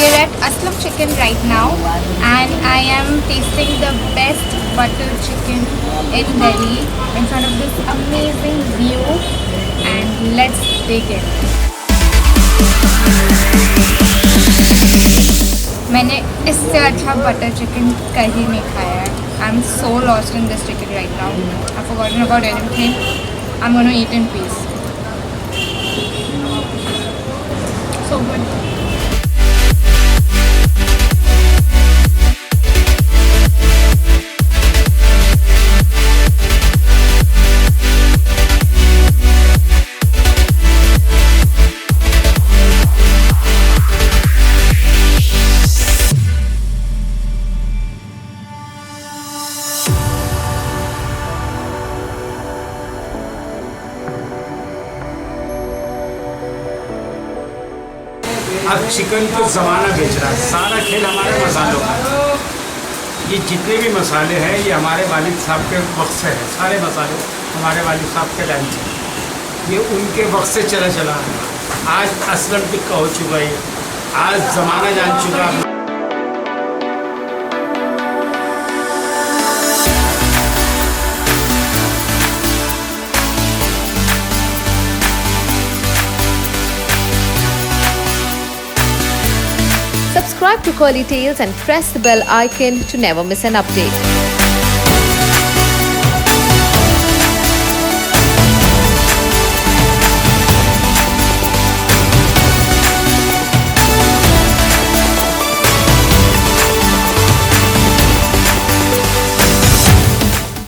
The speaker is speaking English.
We're at Aslam Chicken right now and I am tasting the best butter chicken in Delhi in front of this amazing view, and let's dig in. मैंने इससे अच्छा butter chicken कहीं नहीं खाया है. I'm so lost in this chicken right now. I've forgotten about everything. I'm going to eat in peace. So good. अब chicken को ज़माना बेच रहा है. सारा खेल हमारे मसालों का. ये जितने भी मसाले हैं ये हमारे वालिद साहब के वक्त से है. सारे मसाले हमारे वालिद साहब के टाइम से, ये उनके वक्त से चला चला. आज असलम टिक्का हो चुका है. आज ज़माना जान चुका है. Subscribe to Curly Tales and press the bell icon to never miss an update.